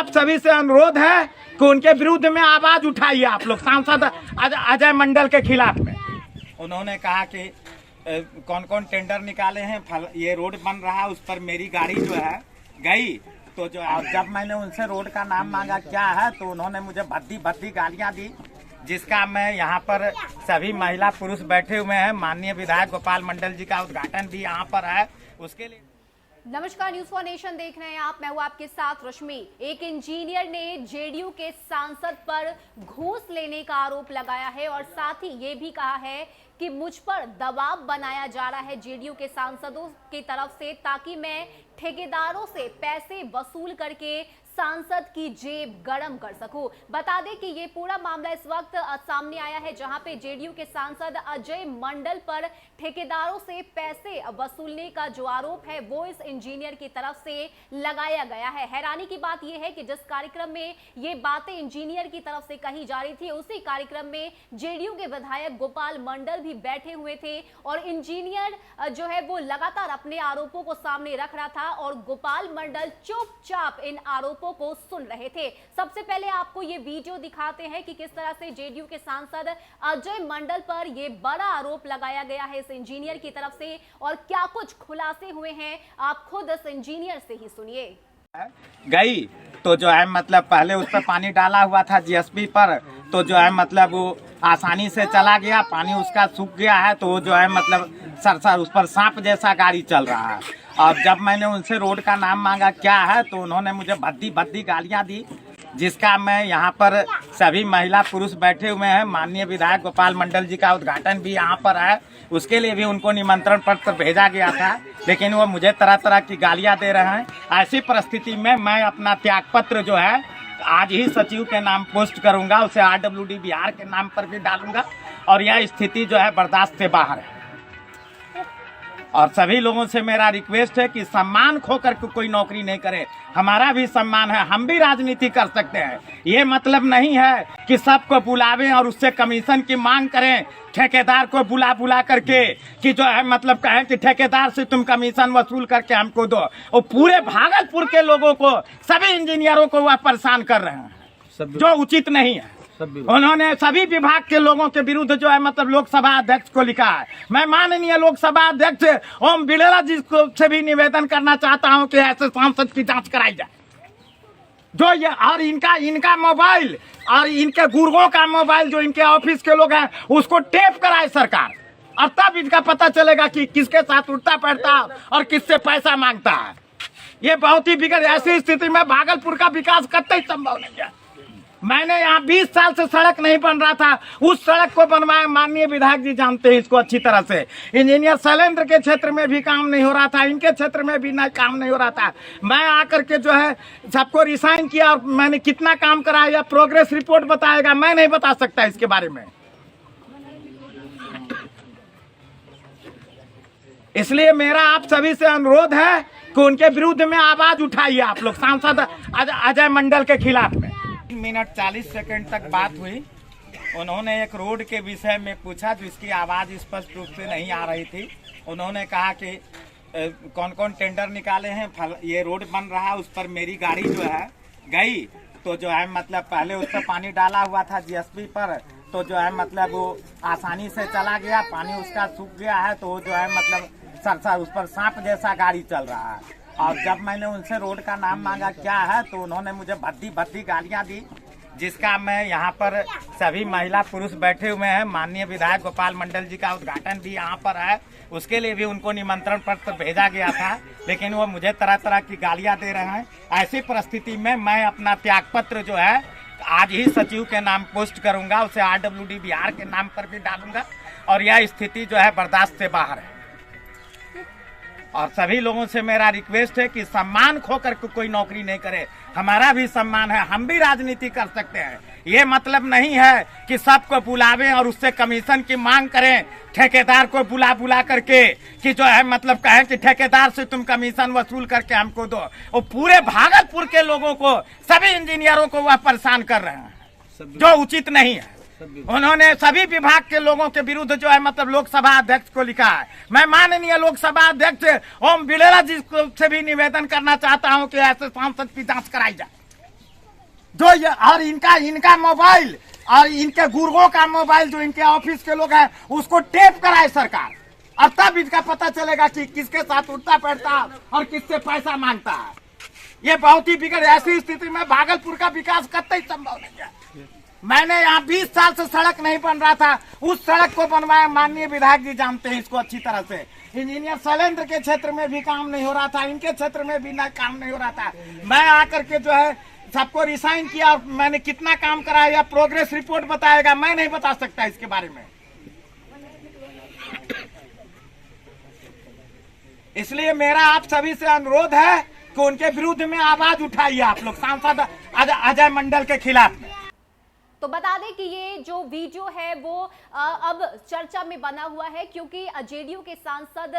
आप सभी से अनुरोध है कि उनके विरुद्ध में आवाज उठाइए आप लोग, सांसद अजय मंडल के खिलाफ में। उन्होंने कहा कि कौन कौन टेंडर निकाले हैं, ये रोड बन रहा है, उस पर मेरी गाड़ी जो है गई। तो जो जब मैंने उनसे रोड का नाम मांगा क्या है, तो उन्होंने मुझे भद्दी भद्दी गालियां दी, जिसका मैं यहाँ पर सभी महिला पुरुष बैठे हुए हैं। माननीय विधायक गोपाल मंडल जी का उद्घाटन भी यहाँ पर है, उसके लिए। नमस्कार, न्यूज़ फॉर नेशन देख रहे हैं आप। मैं हूं आपके साथ रश्मि। एक इंजीनियर ने जेडीयू के सांसद पर घूस लेने का आरोप लगाया है और साथ ही ये भी कहा है कि मुझ पर दबाव बनाया जा रहा है जेडीयू के सांसदों की तरफ से, ताकि मैं ठेकेदारों से पैसे वसूल करके सांसद की जेब गरम कर सकूं। बता दें कि ये पूरा मामला इस वक्त सामने आया है, जहां पे जेडीयू के सांसद अजय मंडल पर ठेकेदारों से पैसे वसूलने का जो आरोप है वो इस इंजीनियर की तरफ से लगाया गया है। हैरानी की बात यह है कि जिस कार्यक्रम में ये बातें इंजीनियर की तरफ से कही जा रही थी, उसी कार्यक्रम में जेडीयू के विधायक गोपाल मंडल भी बैठे हुए थे और इंजीनियर जो है वो लगातार अपने आरोपों को सामने रख रहा था और गोपाल मंडल चुपचाप इन आरोपों को सुन रहे थे। सबसे पहले आपको ये वीडियो दिखाते हैं कि किस तरह से जेडीयू के सांसद अजय मंडल पर ये बड़ा आरोप लगाया गया है इस इंजीनियर की तरफ से और क्या कुछ खुलासे हुए हैं, आप खुद इस इंजीनियर से ही सुनिए। गई तो जो है मतलब पहले उस पर पानी डाला हुआ था जीएसपी पर, तो जो है मतलब वो आसानी से चला गया, पानी उसका सूख गया है, तो जो है मतलब सरसर उस पर सांप जैसा गाड़ी चल रहा है। और जब मैंने उनसे रोड का नाम मांगा क्या है, तो उन्होंने मुझे भद्दी भद्दी गालियां दी, जिसका मैं यहाँ पर सभी महिला पुरुष बैठे हुए हैं। माननीय विधायक गोपाल मंडल जी का उद्घाटन भी यहाँ पर है, उसके लिए भी उनको निमंत्रण पत्र भेजा गया था, लेकिन वो मुझे तरह तरह की गालियां दे रहे हैं। ऐसी परिस्थिति में मैं अपना त्यागपत्र जो है आज ही सचिव के नाम पोस्ट करूंगा, उसे आरडब्ल्यूडी बिहार के नाम पर भी डालूंगा और यह स्थिति जो है बर्दाश्त से बाहर है। और सभी लोगों से मेरा रिक्वेस्ट है कि सम्मान खो करके कोई नौकरी नहीं करे। हमारा भी सम्मान है, हम भी राजनीति कर सकते हैं। ये मतलब नहीं है कि सबको बुलावें और उससे कमीशन की मांग करें, ठेकेदार को बुला बुला करके कि जो है मतलब कहें कि ठेकेदार से तुम कमीशन वसूल करके हमको दो। और पूरे भागलपुर के लोगों को, सभी इंजीनियरों को वह परेशान कर रहे हैं, जो उचित नहीं है। उन्होंने सभी विभाग के लोगों के विरुद्ध जो है मतलब लोकसभा अध्यक्ष को लिखा है। मैं माननीय लोकसभा अध्यक्ष ओम बिड़ला जी को से भी निवेदन करना चाहता हूं कि ऐसे सांसद की जांच कराई जाए। जो ये और इनका मोबाइल और इनके गुर्गों का मोबाइल जो इनके ऑफिस के लोग हैं उसको टेप कराए सरकार, और तब इनका पता चलेगा कि किसके साथ उठता बैठता और किससे पैसा मांगता है। ये बहुत ही बिगड़, ऐसी स्थिति में भागलपुर का विकास कतई संभव नहीं है। मैंने यहाँ 20 साल से सड़क नहीं बन रहा था, उस सड़क को बनवाया। माननीय विधायक जी जानते हैं इसको अच्छी तरह से। इंजीनियर शैलेंद्र के क्षेत्र में भी काम नहीं हो रहा था, इनके क्षेत्र में भी काम नहीं हो रहा था। मैं आकर के जो है सबको रिसाइन किया और मैंने कितना काम कराया या प्रोग्रेस रिपोर्ट बताएगा, मैं नहीं बता सकता इसके बारे में। इसलिए मेरा आप सभी से अनुरोध है कि उनके विरुद्ध में आवाज उठाइए आप लोग, सांसद अजय मंडल के खिलाफ में। 3 मिनट 40 सेकंड तक बात हुई। उन्होंने एक रोड के विषय में पूछा जिसकी आवाज स्पष्ट रूप से नहीं आ रही थी। उन्होंने कहा कि कौन कौन टेंडर निकाले हैं, ये रोड बन रहा है, उस पर मेरी गाड़ी जो है गई। तो जो है मतलब पहले उस पर पानी डाला हुआ था जीएसपी पर, तो जो है मतलब वो आसानी से चला गया, पानी उसका सूख गया है, तो जो है मतलब सरसर उस पर सांप जैसा गाड़ी चल रहा है। और जब मैंने उनसे रोड का नाम मांगा क्या है, तो उन्होंने मुझे भद्दी भद्दी गालियां दी, जिसका मैं यहाँ पर सभी महिला पुरुष बैठे हुए हैं। माननीय विधायक गोपाल मंडल जी का उद्घाटन भी यहाँ पर है, उसके लिए भी उनको निमंत्रण पत्र भेजा गया था, लेकिन वो मुझे तरह तरह की गालियां दे रहे हैं। ऐसी परिस्थिति में मैं अपना त्यागपत्र जो है आज ही सचिव के नाम पोस्ट करूंगा, उसे आरडब्ल्यूडी बिहार के नाम पर भी डालूंगा और यह स्थिति जो है बर्दाश्त से बाहर है। और सभी लोगों से मेरा रिक्वेस्ट है कि सम्मान खो करके कोई नौकरी नहीं करे। हमारा भी सम्मान है, हम भी राजनीति कर सकते हैं। ये मतलब नहीं है कि सबको बुलावें और उससे कमीशन की मांग करें, ठेकेदार को बुला बुला करके कि जो है मतलब कहें कि ठेकेदार से तुम कमीशन वसूल करके हमको दो। और पूरे भागलपुर के लोगों को, सभी इंजीनियरों को वह परेशान कर रहे हैं, जो उचित नहीं है। उन्होंने सभी विभाग के लोगों के विरुद्ध जो है मतलब लोकसभा अध्यक्ष को लिखा है। मैं माननीय लोकसभा अध्यक्ष ओम बिड़ला जी से भी निवेदन करना चाहता हूं कि ऐसे सांसद की जांच कराई जाए। जो ये और इनका मोबाइल और इनके गुर्गों का मोबाइल जो इनके ऑफिस के लोग हैं उसको टेप कराए सरकार, और तब इनका पता चलेगा कि किसके साथ उठता बैठता और किससे पैसा मांगता है। ये बहुत ही बिगड़, ऐसी स्थिति में भागलपुर का विकास कतई संभव नहीं है। मैंने यहाँ 20 साल से सड़क नहीं बन रहा था, उस सड़क को बनवाया, माननीय विधायक जी जानते हैं इसको अच्छी तरह से। इंजीनियर शैलेंद्र के क्षेत्र में भी काम नहीं हो रहा था, इनके क्षेत्र में भी काम नहीं हो रहा था। मैं आकर के जो है सबको रिसाइन किया, और मैंने कितना काम कराया या प्रोग्रेस रिपोर्ट बताएगा, मैं नहीं बता सकता इसके बारे में। इसलिए मेरा आप सभी से अनुरोध है कि उनके विरुद्ध में आवाज उठाइए आप लोग, सांसद अजय मंडल के खिलाफ में। तो बता दें कि ये जो वीडियो है वो अब चर्चा में बना हुआ है, क्योंकि जेडीयू के सांसद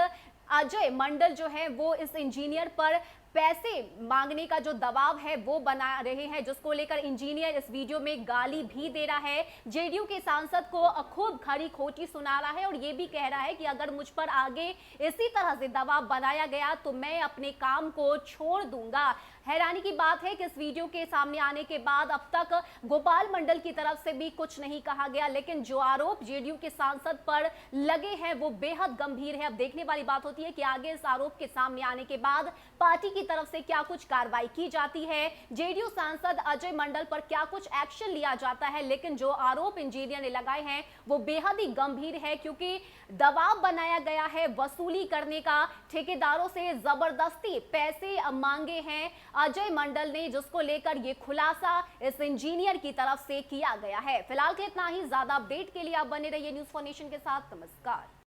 अजय मंडल जो है वो इस इंजीनियर पर पैसे मांगने का जो दबाव है वो बना रहे हैं, जिसको लेकर इंजीनियर इस वीडियो में गाली भी दे रहा है। जेडीयू के सांसद को खूब खरी खोटी सुना रहा है और ये भी कह रहा है कि अगर मुझ पर आगे इसी तरह से दबाव बनाया गया तो मैं अपने काम को छोड़ दूंगा। हैरानी की बात है कि इस वीडियो के सामने आने के बाद अब तक गोपाल मंडल की तरफ से भी कुछ नहीं कहा गया, लेकिन जो आरोप जेडीयू के सांसद पर लगे हैं वो बेहद गंभीर है। अब देखने वाली बात होती है कि आगे इस आरोप के सामने आने के बाद पार्टी की तरफ से क्या कुछ कार्रवाई की जाती है, जेडीयू सांसद अजय मंडल पर क्या कुछ एक्शन लिया जाता है। लेकिन जो आरोप इंजीनियर ने लगाए हैं वो बेहद ही गंभीर है, क्योंकि दबाव बनाया गया है वसूली करने का, ठेकेदारों से जबरदस्ती पैसे मांगे हैं अजय मंडल ने, जिसको लेकर ये खुलासा इस इंजीनियर की तरफ से किया गया है। फिलहाल के इतना ही, ज्यादा अपडेट के लिए आप बने रहिए न्यूज़4नेशन के साथ। नमस्कार।